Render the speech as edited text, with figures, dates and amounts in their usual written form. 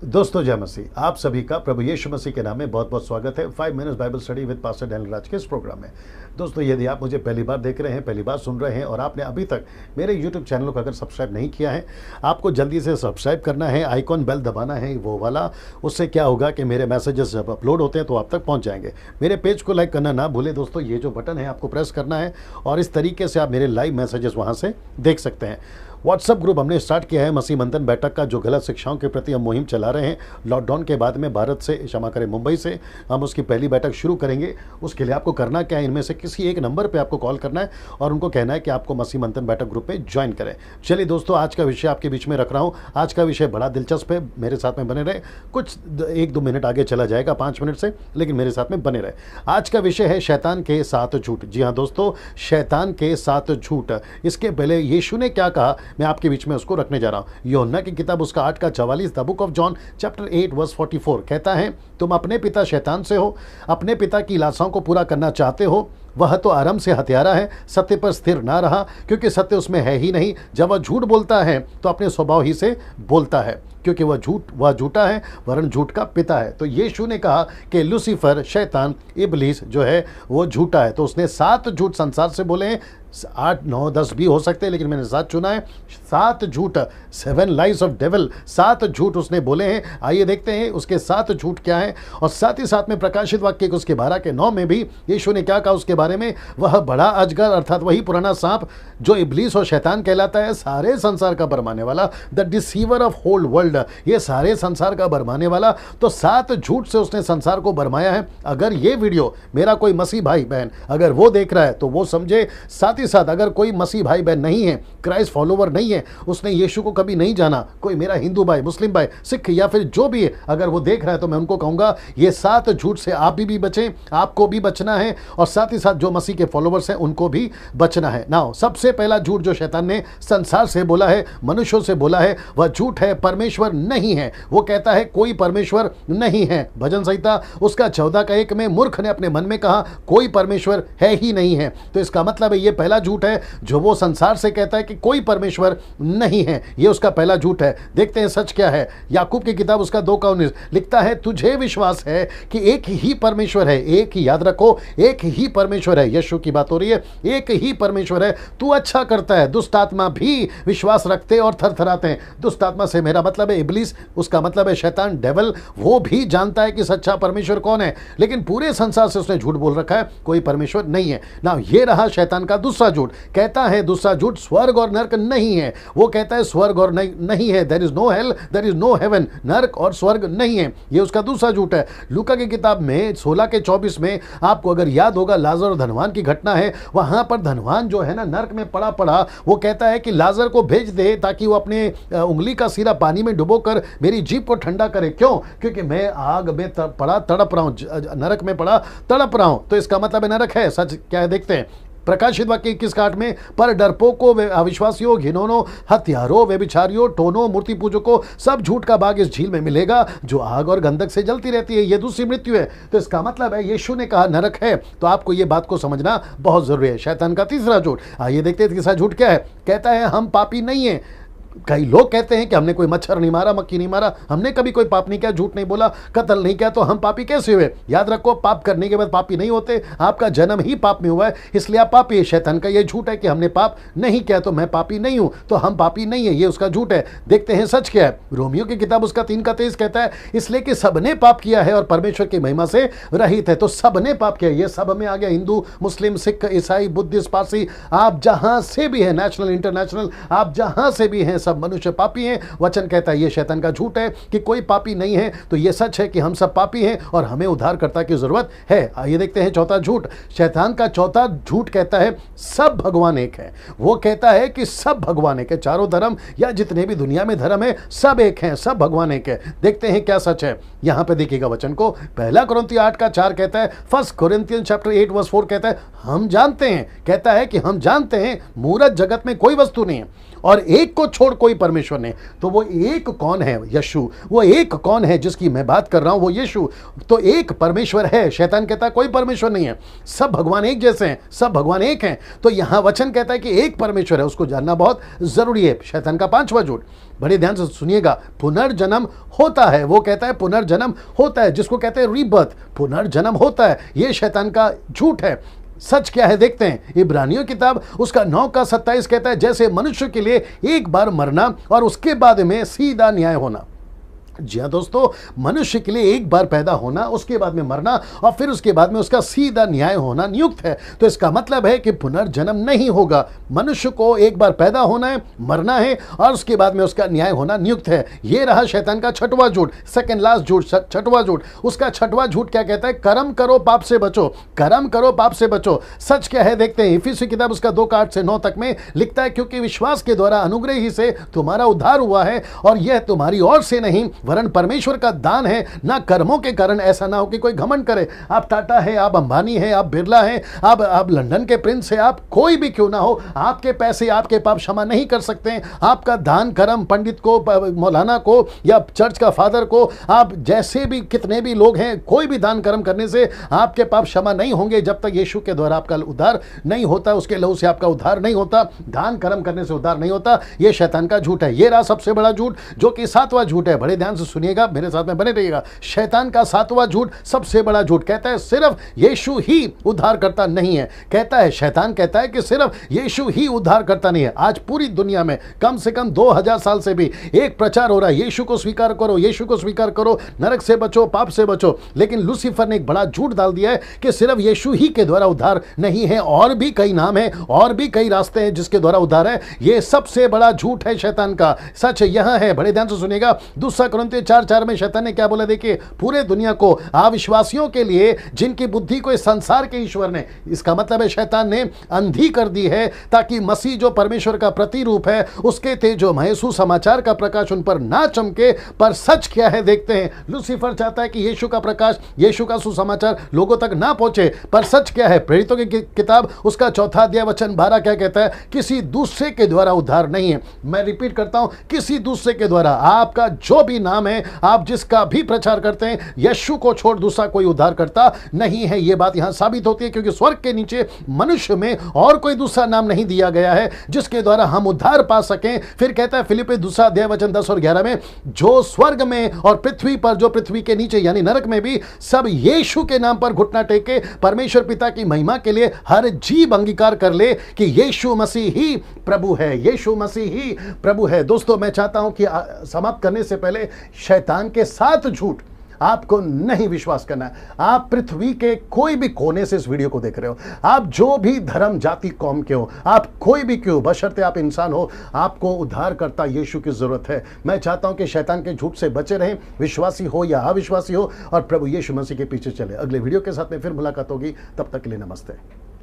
दोस्तों जय मसीह, आप सभी का प्रभु यीशु मसीह के नाम में बहुत बहुत स्वागत है 5 minutes Bible study with pastor Daniel Raj के इस प्रोग्राम में। दोस्तों यदि आप मुझे पहली बार देख रहे हैं, पहली बार सुन रहे हैं और आपने अभी तक मेरे यूट्यूब चैनल को अगर सब्सक्राइब नहीं किया है, आपको जल्दी से सब्सक्राइब करना है, आइकॉन बेल दबाना है वो वाला। उससे क्या होगा कि मेरे मैसेजेस जब अपलोड होते हैं तो आप तक पहुँच जाएंगे। मेरे पेज को लाइक करना ना भूलें दोस्तों, ये जो बटन है आपको प्रेस करना है और इस तरीके से आप मेरे लाइव मैसेजेस वहाँ से देख सकते हैं। व्हाट्सएप ग्रुप हमने स्टार्ट किया है मसीह मंथन बैठक का, जो गलत शिक्षाओं के प्रति हम मुहिम चला रहे हैं। लॉकडाउन के बाद में भारत से, क्षमा करें मुंबई से, हम उसकी पहली बैठक शुरू करेंगे। उसके लिए आपको करना क्या है, इनमें से किसी एक नंबर पे आपको कॉल करना है और उनको कहना है कि आपको मसीह मंथन बैठक ग्रुप में ज्वाइन करें। चलिए दोस्तों, आज का विषय आपके बीच में रख रहा हूँ। आज का विषय बड़ा दिलचस्प है, मेरे साथ में बने रहे। कुछ 1-2 मिनट आगे चला जाएगा 5 मिनट से, लेकिन मेरे साथ में बने रहे। आज का विषय है शैतान के साथ झूठ। जी हाँ दोस्तों, शैतान के साथ झूठ। इसके पहले यीशु ने क्या कहा, मैं आपके बीच में उसको रखने जा रहा हूं। यूहन्ना की किताब उसका 8 का 44, the book of John chapter 8 verse 44 कहता है, तुम अपने पिता शैतान से हो, अपने पिता की लालसाओं को पूरा करना चाहते हो। वह तो आरंभ से हत्यारा है, सत्य पर स्थिर ना रहा, क्योंकि सत्य उसमें है ही नहीं। जब वह झूठ बोलता है तो अपने स्वभाव ही से बोलता है, क्योंकि वह झूठा है, वरन झूठ का पिता है। तो यीशु ने कहा कि लूसीफर, शैतान, इबलीस जो है वो झूठा है। तो उसने 7 झूठ संसार से बोले हैं। 8, 9, 10 भी हो सकते हैं, लेकिन मैंने 7 चुना है। 7 झूठ, 7 लाइज ऑफ डेविल, 7 झूठ उसने बोले हैं। आइए देखते हैं उसके 7 झूठ क्या है। और साथ ही साथ में प्रकाशित वाक्य के उसके 12 के 9 में भी यीशु ने क्या कहा उसके बारे में। वह बड़ा अजगर अर्थात वही पुराना सांप जो इबलीस और शैतान कहलाता है, सारे संसार का भरमाने वाला, the deceiver of whole world, ये सारे संसार का भरमाने वाला। तो 7 झूठ से उसने संसार को भरमाया है। अगर ये वीडियो मेरा कोई मसीह भाई बहन अगर वो देख रहा है तो वो समझे। साथ ही साथ अगर कोई मसीह भाई बहन नहीं है, क्राइस्ट फॉलोवर नहीं है, उसने यीशु को कभी नहीं जाना, कोई मेरा हिंदू भाई, मुस्लिम भाई, सिख या फिर जो भी है, अगर वो देख रहा है तो मैं उनको कहूंगा ये 7 झूठ से आप भी बचें, आपको भी बचना है और साथ ही साथ जो मसीह के फॉलोवर्स हैं उनको भी बचना है। नाउ सबसे पहला झूठ जो शैतान ने संसार से बोला है, मनुष्यों से बोला है, वह झूठ है परमेश्वर नहीं है। वो कहता है कोई परमेश्वर नहीं है। भजन संहिता उसका 14 का 1 में मूर्ख ने अपने मन में कहा कोई परमेश्वर है ही नहीं है। तो इसका मतलब है ये पहला झूठ है जो वो संसार से कहता है कि कोई परमेश्वर नहीं है। ये उसका पहला झूठ है। देखते हैं सच क्या है। याकूब की किताब उसका 2 का 19 लिखता है, तुझे विश्वास है कि एक ही परमेश्वर है। एक ही, याद रखो, एक ही परमेश्वर है। यीशु की बात हो रही है, एक ही परमेश्वर है। तू अच्छा करता है, दुष्ट आत्मा भी विश्वास रखते और थरथराते हैं। दुष्ट आत्मा से मेरा मतलब है इबलीस, उसका मतलब है शैतान, डेविल। वो भी जानता है कि सच्चा परमेश्वर कौन है, लेकिन पूरे संसार से उसने झूठ बोल रखा है कोई परमेश्वर नहीं है। ना ये रहा शैतान का दूसरा झूठ। कहता है दूसरा झूठ स्वर्ग और नरक नहीं है। वो कहता है स्वर्ग और नहीं है, there is no hell, there is no heaven, नरक और स्वर्ग नहीं है। ये उसका दूसरा झूठ है। लूका की किताब में 16 के 24 में आपको अगर याद होगा, लाजर और धनवान की घटना है। वहां पर धनवान जो है ना नरक में पड़ा, वो कहता है कि लाजर को भेज दे ताकि वो अपने उंगली का सिरा पानी में डुबोकर मेरी जीभ को ठंडा करे। क्यों? क्योंकि मैं आग में पड़ा तड़प रहा हूं, नरक में पड़ा तड़प रहा हूं। तो इसका मतलब है नरक है। सच क्या है देखते हैं। प्रकाशित वाक्य 21:8 में, पर डरपोकों, अविश्वासियों, घिनौनों, हत्यारों, व्यभिचारियों, टोनों, मूर्ति पूजकों, सब झूठ का बाग इस झील में मिलेगा जो आग और गंधक से जलती रहती है। ये दूसरी मृत्यु है। तो इसका मतलब है यीशु ने कहा नरक है, तो आपको ये बात को समझना बहुत जरूरी है। शैतान का तीसरा झूठ। आइए देखते हैं तीसरा झूठ क्या है। कहता है हम पापी नहीं है। कई लोग कहते हैं कि हमने कोई मच्छर नहीं मारा, मक्खी नहीं मारा, हमने कभी कोई पाप नहीं किया, झूठ नहीं बोला, कत्ल नहीं किया, तो हम पापी कैसे हुए? याद रखो, पाप करने के बाद पापी नहीं होते। आपका जन्म ही पाप में हुआ है, इसलिए आप पापी है। शैतान का ये झूठ है कि हमने पाप नहीं किया तो मैं पापी नहीं हूं, तो हम पापी नहीं है। ये उसका झूठ है। देखते हैं सच क्या है। रोमियो की किताब उसका 3 का 23 कहता है, इसलिए कि सबने पाप किया है और परमेश्वर की महिमा से रहित है। तो सबने पाप किया। ये सब में आ गया हिंदू, मुस्लिम, सिख, ईसाई, बुद्धिस्ट, पारसी, आप जहां से भी है, नेशनल, इंटरनेशनल, आप जहां से भी हैं, सब मनुष्य पापी हैं। वचन कहता है ये शैतान का झूठ है कि कोई पापी नहीं है। तो ये सच है कि हम सब पापी हैं और हमें उद्धारकर्ता की जरूरत है। आइए देखते हैं चौथा झूठ। शैतान का चौथा झूठ कहता है सब भगवान एक है। वो कहता है कि सब भगवान एक है। चारों धर्म या जितने भी दुनिया में धर्म है सब एक हैं, सब भगवान एक है। देखते हैं क्या सच है। यहां पे देखिएगा वचन को। 1 कुरिन्थियों 8 का 4 कहता है, 1 Corinthians chapter 8 verse 4 कहता है हम जानते हैं, कहता है कि हम जानते हैं मूरत जगत में कोई वस्तु नहीं है और एक को छोड़ कोई परमेश्वर नहीं। तो वो एक कौन है? यीशु। वो एक कौन है जिसकी मैं बात कर रहा हूं? वो यीशु। तो एक परमेश्वर है। शैतान कहता है कोई परमेश्वर नहीं है, सब भगवान एक जैसे हैं, सब भगवान एक हैं। तो यहां वचन कहता है कि एक परमेश्वर है, उसको जानना बहुत जरूरी है। शैतान का पांचवा झूठ, बड़े ध्यान से सुनिएगा, पुनर्जन्म होता है। वो कहता है पुनर्जन्म होता है, जिसको कहते हैं रीबर्थ, पुनर्जन्म होता है। ये शैतान का झूठ है। सच क्या है देखते हैं। इब्रानियों किताब उसका 9:27 कहता है जैसे मनुष्य के लिए एक बार मरना और उसके बाद में सीधा न्याय होना। जी हाँ दोस्तों, मनुष्य के लिए एक बार पैदा होना, उसके बाद में मरना और फिर उसके बाद में उसका सीधा न्याय होना नियुक्त है। तो इसका मतलब है कि पुनर्जन्म नहीं होगा। मनुष्य को एक बार पैदा होना है, मरना है और उसके बाद में उसका न्याय होना नियुक्त है। ये रहा शैतान का छठवां झूठ, सेकंड लास्ट झूठ, छठवां झूठ। उसका छठवां झूठ क्या कहता है? कर्म करो पाप से बचो, कर्म करो पाप से बचो। सच क्या है देखते हैं। इफिसी किताब उसका 2:8 से 9 तक में लिखता है क्योंकि विश्वास के द्वारा अनुग्रह ही से तुम्हारा उद्धार हुआ है और यह तुम्हारी ओर से नहीं वरन परमेश्वर का दान है, ना कर्मों के कारण, ऐसा ना हो कि कोई घमंड करे। आप टाटा है, आप अंबानी है, आप बिरला है, आप लंदन के प्रिंस है, आप कोई भी क्यों ना हो, आपके पैसे आपके पाप क्षमा नहीं कर सकते हैं। आपका दान कर्म पंडित को, मौलाना को या चर्च का फादर को, आप जैसे भी कितने भी लोग हैं, कोई भी दान कर्म करने से आपके पाप क्षमा नहीं होंगे जब तक यीशु के द्वारा आपका उद्धार नहीं होता, उसके लहू से आपका उद्धार नहीं होता, दान कर्म करने से उद्धार नहीं होता। यह शैतान का झूठ है। यह रहा सबसे बड़ा झूठ, जो कि सातवां झूठ है। बड़े ध्यान से सुनिएगा, मेरे साथ में बने रहिएगा। शैतान का सातवां झूठ, सबसे बड़ा झूठ, कहता है सिर्फ यीशु ही उद्धार करता नहीं है। कहता है, शैतान कहता है कि सिर्फ यीशु ही उद्धार करता नहीं है। आज पूरी दुनिया में कम से कम 2000 साल से भी एक प्रचार हो रहा है, यीशु को स्वीकार करो, यीशु को स्वीकार करो, नरक से बचो, पाप से बचो। लेकिन लूसीफर ने एक बड़ा झूठ डाल दिया है कि सिर्फ यीशु ही के द्वारा उद्धार नहीं है, और भी कई नाम है, और भी कई रास्ते हैं जिसके द्वारा उद्धार है। यह सबसे बड़ा झूठ है शैतान का। सच यह है, बड़े ध्यान से सुनिएगा, 2 कुरिन्थियों 4:4 में शैतान ने क्या बोला? देखिए, पूरे दुनिया को, अविश्वासियों के लिए जिनकी बुद्धि को इस संसार के ईश्वर ने, इसका मतलब है शैतान ने अंधी कर दी है, ताकि मसीह जो परमेश्वर का प्रतिरूप है, उसके तेजोमय सुसमाचार का प्रकाश उन पर ना चमके। पर सच क्या है देखते हैं। लूसीफर चाहता है कि यीशु का प्रकाश, यीशु का सुसमाचार लोगों तक ना पहुंचे। पर सच क्या है? प्रेरितों की किताब उसका 4 अध्याय वचन 12 क्या कहता है? किसी दूसरे के द्वारा उद्धार नहीं है। मैं रिपीट करता हूं, किसी दूसरे के द्वारा। आपका जो भी नाम है, आप जिसका भी प्रचार करते हैं, यीशु को छोड़ दूसरा कोई उद्धार करता नहीं है। यह बात यहां साबित होती है क्योंकि स्वर्ग के नीचे मनुष्य में और कोई दूसरा नाम नहीं दिया गया है जिसके द्वारा हम उद्धार पा सकें। फिर कहता है फिलिप्पी 2 अध्याय वचन 10 और 11 में, जो स्वर्ग में और पृथ्वी पर, जो पृथ्वी के नीचे यानी नरक में भी, सब यीशु के नाम पर घुटना टेके परमेश्वर पिता की महिमा के लिए हर जीव अंगीकार कर ले कि यीशु मसीह ही प्रभु है, यीशु मसीह ही प्रभु है। दोस्तों, मैं चाहता हूं कि समाप्त करने से पहले शैतान के 7 झूठ आपको नहीं विश्वास करना है। आप पृथ्वी के कोई भी कोने से इस वीडियो को देख रहे हो, आप जो भी धर्म जाति कौम के हो, आप कोई भी क्यों, बशर्ते आप इंसान हो, आपको उद्धार करता यीशु की जरूरत है। मैं चाहता हूं कि शैतान के झूठ से बचे रहें, विश्वासी हो या अविश्वासी हो, और प्रभु यीशु मसीह के पीछे चले। अगले वीडियो के साथ में फिर मुलाकात होगी, तब तक के लिए नमस्ते।